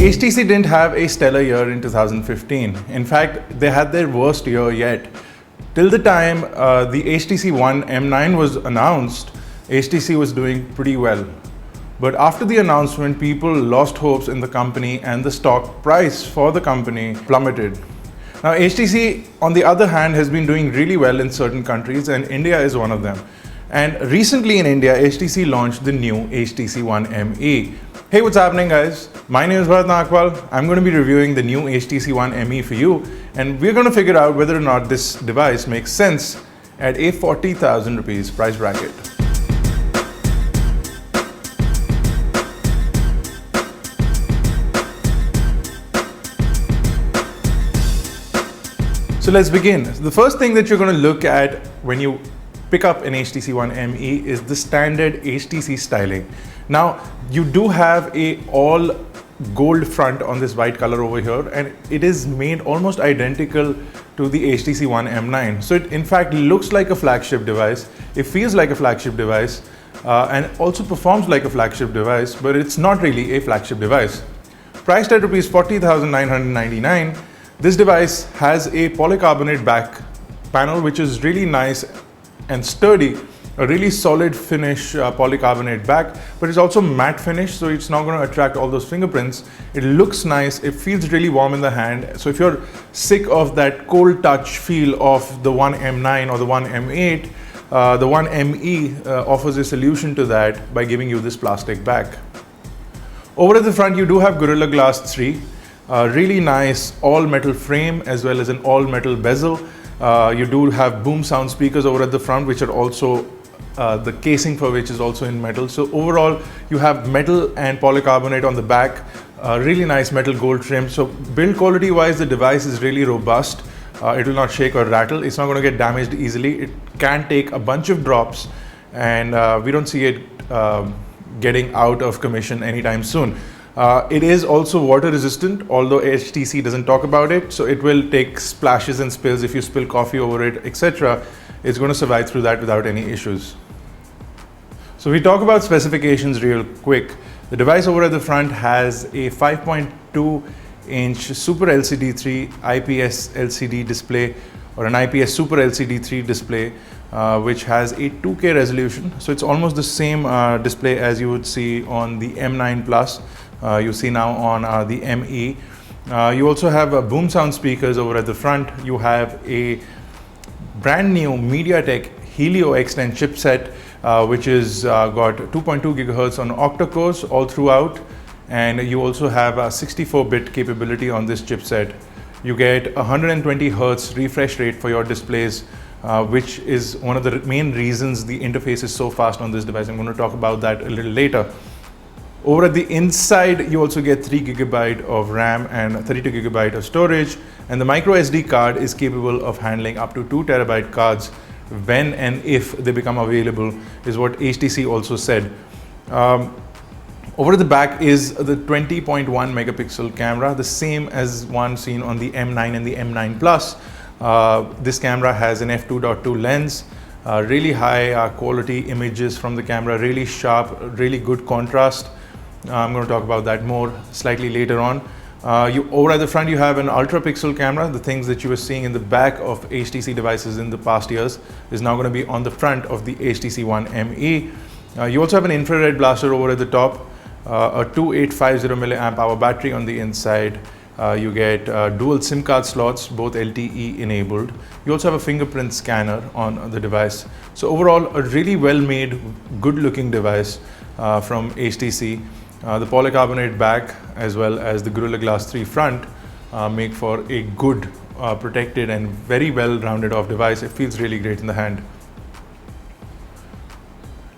HTC didn't have a stellar year in 2015. In fact, they had their worst year yet. Till the time the HTC One M9 was announced, HTC was doing pretty well. But after the announcement, people lost hopes in the company and the stock price for the company plummeted. Now, HTC, on the other hand, has been doing really well in certain countries, and India is one of them. And recently in India, HTC launched the new HTC One ME. Hey, what's happening, guys? My name is Bharat. I'm going to be reviewing the new HTC One ME for you, and we're going to figure out whether or not this device makes sense at a 40,000 rupees price bracket. So let's begin. The first thing that you're going to look at when you pick up an HTC One ME is the standard Htc styling. Now, you do have a all gold front on this white color over here, and it is made almost identical to the HTC One M9. So it in fact looks like a flagship device, it feels like a flagship device, and also performs like a flagship device, but it's not really a flagship device. Priced at Rs 40,999, this device has a polycarbonate back panel which is really nice and sturdy, a really solid finish polycarbonate back, but it's also matte finish, so it's not going to attract all those fingerprints. It looks nice, it feels really warm in the hand. So if you're sick of that cold touch feel of the One M9 or the One M8, the One ME offers a solution to that by giving you this plastic back. Over at the front, you do have Gorilla Glass 3. Really nice all metal frame as well as an all metal bezel. You do have boom sound speakers over at the front, which are also the casing for which is also in metal. So overall, you have metal and polycarbonate on the back, really nice metal gold trim. So build quality wise, the device is really robust. It will not shake or rattle. It's not going to get damaged easily. It can take a bunch of drops, and we don't see it getting out of commission anytime soon. It is also water resistant, although HTC doesn't talk about it, so it will take splashes and spills. If you spill coffee over it, etc., it's going to survive through that without any issues. So we talk about specifications real quick. The device over at the front has a 5.2-inch Super LCD3 IPS LCD display, or an IPS Super LCD3 display, which has a 2K resolution. So it's almost the same display as you would see on the M9 Plus. You see now on the ME. You also have boom sound speakers over at the front. You have a brand new MediaTek Helio X10 chipset, which is got 2.2 gigahertz on octa-cores all throughout, and you also have a 64-bit capability on this chipset. You get 120 hertz refresh rate for your displays, which is one of the main reasons the interface is so fast on this device. I'm going to talk about that a little later. Over at the inside, you also get 3 GB of RAM and 32 GB of storage, and the micro SD card is capable of handling up to 2 TB cards when and if they become available, is what HTC also said. Over at the back is the 20.1 megapixel camera, the same as one seen on the M9 and the M9 Plus. This camera has an f2.2 lens, really high quality images from the camera, really sharp, really good contrast. I'm going to talk about that more slightly later on. Over at the front, you have an ultra pixel camera. The things that you were seeing in the back of HTC devices in the past years is now going to be on the front of the HTC One ME. You also have an infrared blaster over at the top, a 2850 milliamp hour battery on the inside. You get dual SIM card slots, both LTE enabled. You also have a fingerprint scanner on the device. So overall, a really well made, good looking device from HTC. The polycarbonate back as well as the Gorilla Glass 3 front make for a good, protected and very well rounded off device. It feels really great in the hand.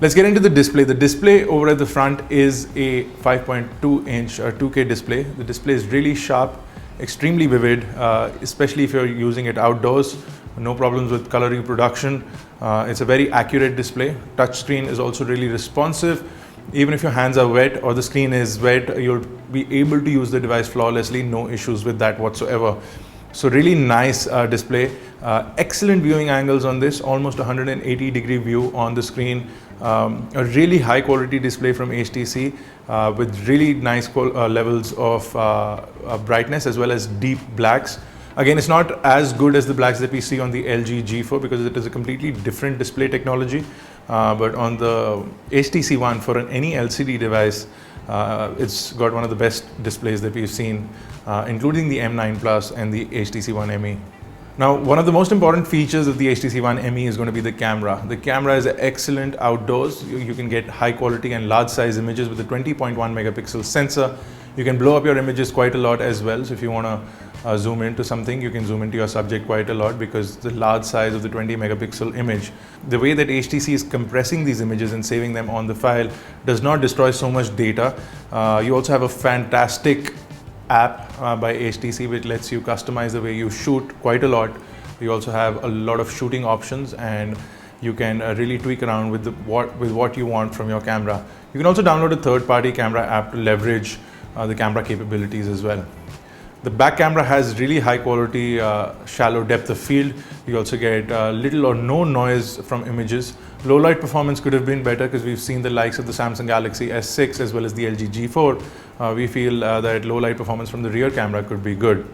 Let's get into the display. The display over at the front is a 5.2-inch 2K display. The display is really sharp, extremely vivid, especially if you're using it outdoors. No problems with color reproduction. It's a very accurate display. Touchscreen is also really responsive. Even if your hands are wet or the screen is wet, you'll be able to use the device flawlessly. No issues with that whatsoever. So really nice display, excellent viewing angles on this, almost 180-degree view on the screen, a really high quality display from HTC with really nice levels of brightness as well as deep blacks. Again, it's not as good as the blacks that we see on the LG G4 because it is a completely different display technology, but on the HTC One for any LCD device, it's got one of the best displays that we've seen, including the M9 Plus and the HTC One ME. Now, one of the most important features of the HTC One ME is going to be the camera. The camera is excellent outdoors. You can get high quality and large size images with a 20.1 megapixel sensor. You can blow up your images quite a lot as well. So if you want to zoom into something, you can zoom into your subject quite a lot because the large size of the 20 megapixel image. The way that HTC is compressing these images and saving them on the file does not destroy so much data. You also have a fantastic app by HTC which lets you customize the way you shoot quite a lot. You also have a lot of shooting options and you can really tweak around with what you want from your camera. You can also download a third-party camera app to leverage the camera capabilities as well. The back camera has really high quality shallow depth of field. You also get little or no noise from images. Low light performance could have been better because we've seen the likes of the Samsung Galaxy S6 as well as the LG G4. We feel that low light performance from the rear camera could be good.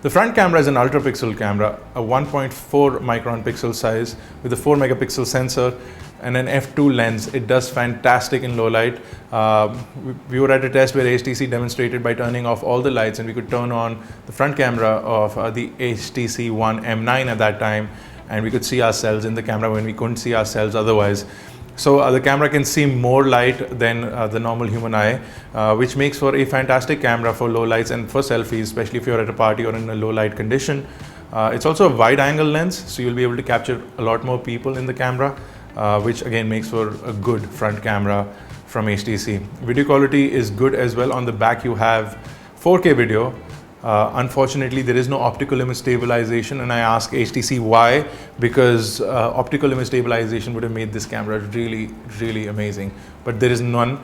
The front camera is an ultra pixel camera, a 1.4 micron pixel size with a 4 megapixel sensor and an f2 lens. It does fantastic in low light. We were at a test where HTC demonstrated by turning off all the lights and we could turn on the front camera of the HTC One M9 at that time, and we could see ourselves in the camera when we couldn't see ourselves otherwise. So the camera can see more light than the normal human eye, which makes for a fantastic camera for low lights and for selfies, especially if you're at a party or in a low light condition. It's also a wide angle lens, so you'll be able to capture a lot more people in the camera, which again makes for a good front camera from HTC. Video quality is good as well. On the back you have 4K video. Unfortunately, there is no optical image stabilization, and I ask HTC why, because optical image stabilization would have made this camera really amazing, but there is none.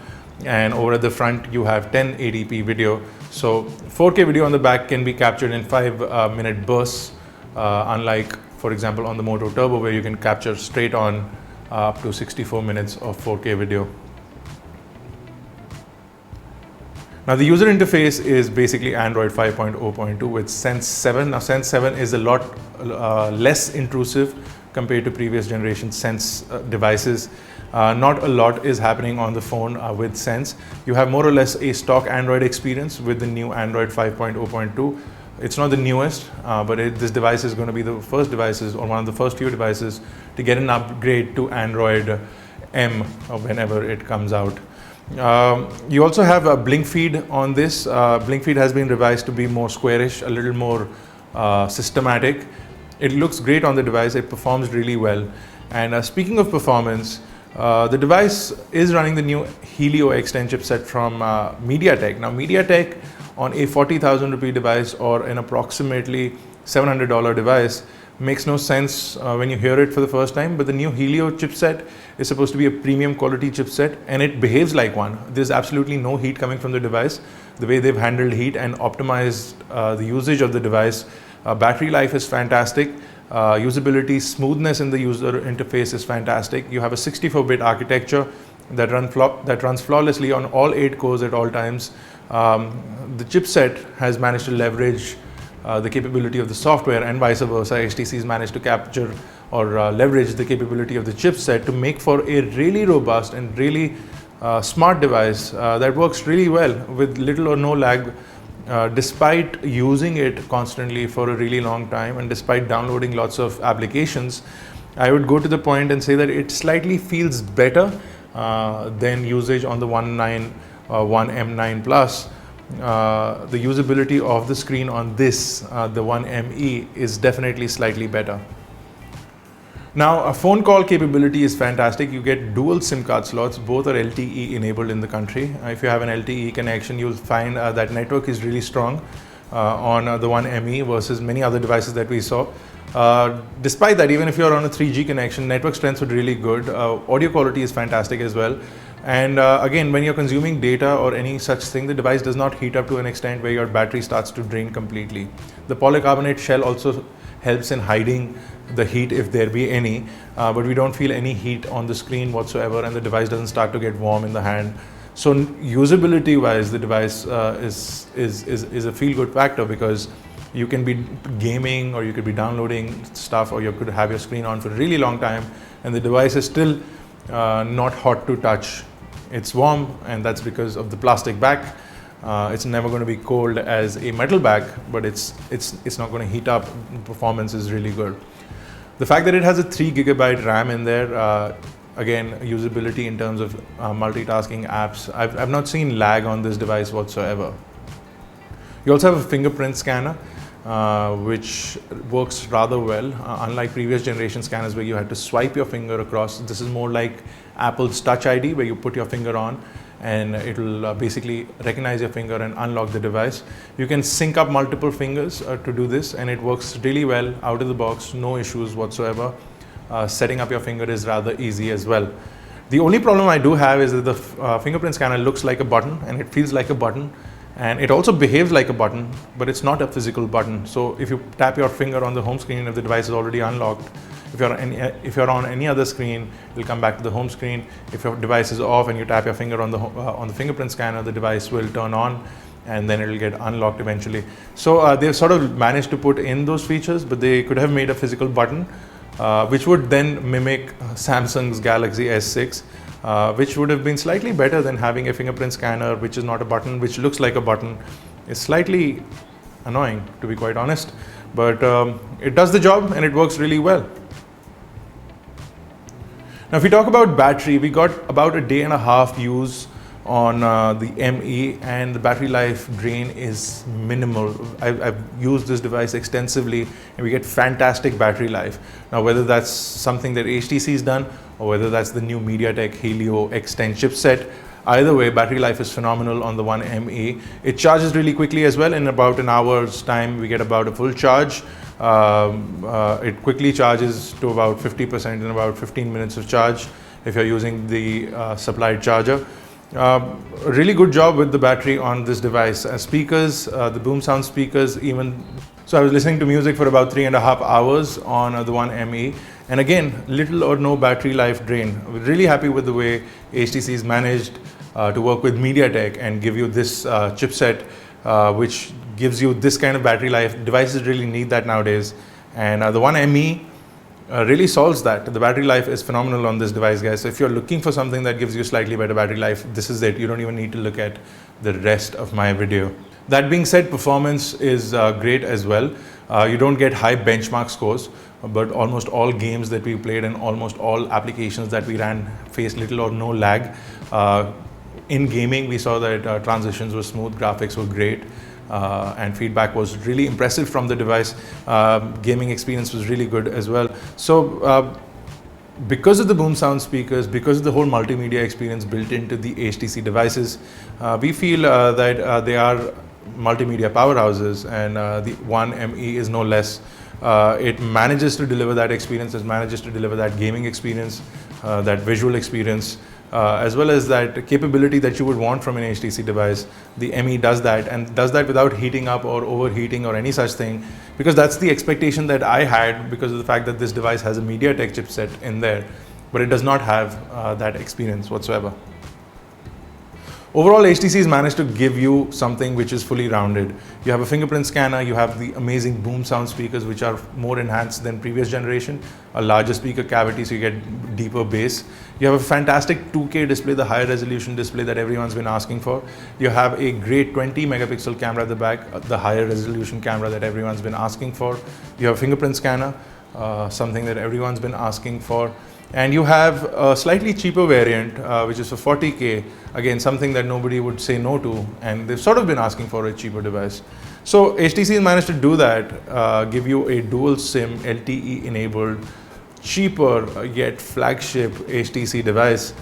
And over at the front you have 1080p video, so 4K video on the back can be captured in 5-minute bursts, unlike for example on the Moto Turbo where you can capture straight on up to 64 minutes of 4K video. Now the user interface is basically Android 5.0.2 with Sense 7. Now Sense 7 is a lot less intrusive compared to previous generation Sense devices. Not a lot is happening on the phone with Sense. You have more or less a stock Android experience with the new Android 5.0.2. It's not the newest, but this device is going to be the first devices or one of the first few devices to get an upgrade to Android M whenever it comes out. You also have a blink feed on this. Blink feed has been revised to be more squarish, a little more systematic. It looks great on the device. It performs really well. And speaking of performance, the device is running the new Helio X10 chipset from MediaTek. Now MediaTek on a 40,000 rupee device or an approximately $700 device makes no sense when you hear it for the first time, but the new Helio chipset is supposed to be a premium quality chipset and it behaves like one. There's absolutely no heat coming from the device. The way they've handled heat and optimized the usage of the device, battery life is fantastic. Usability, smoothness in the user interface is fantastic. You have a 64-bit architecture that runs flawlessly on all 8 cores at all times. The chipset has managed to leverage the capability of the software and vice versa. HTC has managed to capture or leverage the capability of the chipset to make for a really robust and really smart device that works really well with little or no lag, despite using it constantly for a really long time and despite downloading lots of applications. I would go to the point and say that it slightly feels better than usage on the One M9 Plus. The usability of the screen on this, the One ME, is definitely slightly better. Now, a phone call capability is fantastic. You get dual SIM card slots. Both are LTE enabled in the country. If you have an LTE connection, you'll find that network is really strong on the One ME versus many other devices that we saw. Despite that, even if you're on a 3G connection, network strength was really good. Audio quality is fantastic as well. And again, when you're consuming data or any such thing, the device does not heat up to an extent where your battery starts to drain completely. The polycarbonate shell also helps in hiding the heat if there be any, but we don't feel any heat on the screen whatsoever, and the device doesn't start to get warm in the hand. So usability wise, the device is a feel good factor, because you can be gaming, or you could be downloading stuff, or you could have your screen on for a really long time and the device is still not hot to touch. It's warm, and that's because of the plastic back. It's never going to be cold as a metal back, but it's not going to heat up. Performance is really good. The fact that it has a 3 GB RAM in there, again, usability in terms of multitasking apps, I've not seen lag on this device whatsoever. You also have a fingerprint scanner, which works rather well. Unlike previous generation scanners where you had to swipe your finger across, this is more like Apple's Touch ID, where you put your finger on and it will basically recognize your finger and unlock the device. You can sync up multiple fingers to do this, and it works really well out of the box, no issues whatsoever. Setting up your finger is rather easy as well. The only problem I do have is that the fingerprint scanner looks like a button, and it feels like a button, and it also behaves like a button, but it's not a physical button. So if you tap your finger on the home screen, if the device is already unlocked, if you're on any other screen, it'll come back to the home screen. If your device is off and you tap your finger on the fingerprint scanner, the device will turn on, and then it'll get unlocked eventually. So they've sort of managed to put in those features, but they could have made a physical button, which would then mimic Samsung's Galaxy S6, which would have been slightly better than having a fingerprint scanner, which is not a button, which looks like a button. It's slightly annoying, to be quite honest, but it does the job and it works really well. Now, if we talk about battery, we got about a day and a half use on the ME, and the battery life drain is minimal. I've used this device extensively, and we get fantastic battery life. Now, whether that's something that HTC has done, or whether that's the new MediaTek Helio X10 chipset, either way, battery life is phenomenal on the One ME. It charges really quickly as well. In about an hour's time, we get about a full charge. It quickly charges to about 50% in about 15 minutes of charge if you're using the supplied charger. Really good job with the battery on this device. Speakers, the boom sound speakers, even so I was listening to music for about 3.5 hours on the One ME, and again, little or no battery life drain. We're really happy with the way HTC's managed to work with MediaTek and give you this chipset, which gives you this kind of battery life. Devices really need that nowadays, and the One ME really solves that. The battery life is phenomenal on this device, guys. So if you're looking for something that gives you slightly better battery life, this is it. You don't even need to look at the rest of my video. That being said, performance is great as well. You don't get high benchmark scores, but almost all games that we played and almost all applications that we ran faced little or no lag. In gaming, we saw that transitions were smooth, graphics were great, and feedback was really impressive from the device. Gaming experience was really good as well. So because of the boom sound speakers, because of the whole multimedia experience built into the HTC devices, we feel that they are multimedia powerhouses, and the One ME is no less. It manages to deliver that experience, it manages to deliver that gaming experience, that visual experience, as well as that capability that you would want from an HTC device. The ME does that, and does that without heating up or overheating or any such thing, because that's the expectation that I had because of the fact that this device has a MediaTek chipset in there, but it does not have that experience whatsoever. Overall, HTC has managed to give you something which is fully rounded. You have a fingerprint scanner, you have the amazing boom sound speakers, which are more enhanced than previous generation, a larger speaker cavity so you get deeper bass. You have a fantastic 2K display, the higher resolution display that everyone's been asking for. You have a great 20 megapixel camera at the back, the higher resolution camera that everyone's been asking for. You have a fingerprint scanner, something that everyone's been asking for. And you have a slightly cheaper variant, which is for 40K, again, something that nobody would say no to, and they've sort of been asking for a cheaper device. So HTC has managed to do that, give you a dual SIM LTE enabled, cheaper yet flagship HTC device,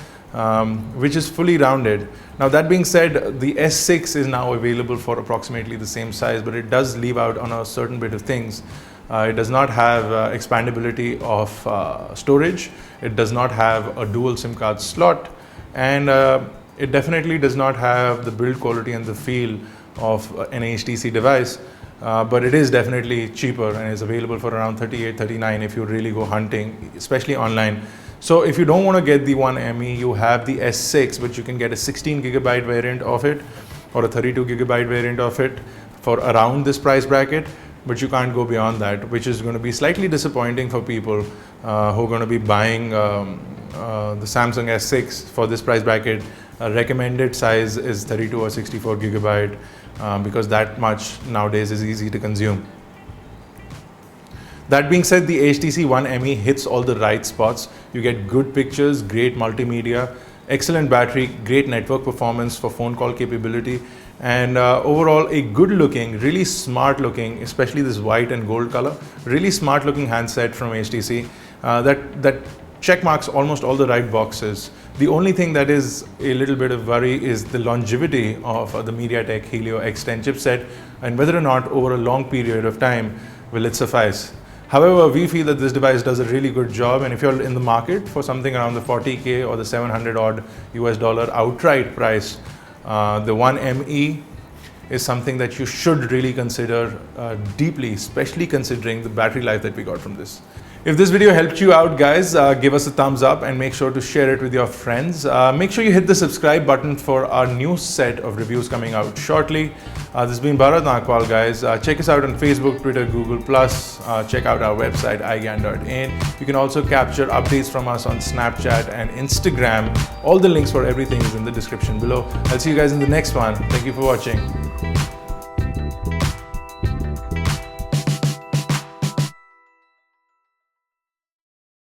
which is fully rounded. Now, that being said, the S6 is now available for approximately the same size, but it does leave out on a certain bit of things. It does not have expandability of storage. It does not have a dual SIM card slot. and it definitely does not have the build quality and the feel of an HTC device, but it is definitely cheaper and is available for around 38, 39 if you really go hunting, especially online. So if you don't want to get the 1ME, you have the S6, which you can get a 16 gigabyte variant of it or a 32 gigabyte variant of it for around this price bracket, but you can't go beyond that, which is going to be slightly disappointing for people who are going to be buying the Samsung S6 for this price bracket. Recommended size is 32 or 64 gigabyte because that much nowadays is easy to consume. That being said, the HTC One ME hits all the right spots. You get good pictures, great multimedia, excellent battery, great network performance for phone call capability, and overall a good looking, really smart looking, especially this white and gold color, really smart looking handset from HTC that check marks almost all the right boxes. The only thing that is a little bit of worry is the longevity of the MediaTek Helio X10 chipset and whether or not over a long period of time will it suffice. However, we feel that this device does a really good job, and if you're in the market for something around the 40K or the 700 odd US dollar outright price, the One ME is something that you should really consider deeply, especially considering the battery life that we got from this. If this video helped you out, guys, give us a thumbs up and make sure to share it with your friends. Make sure you hit the subscribe button for our new set of reviews coming out shortly. This has been Bharat, guys. Check us out on Facebook, Twitter, Google+. Check out our website, iGyaan.in. You can also capture updates from us on Snapchat and Instagram. All the links for everything is in the description below. I'll see you guys in the next one. Thank you for watching.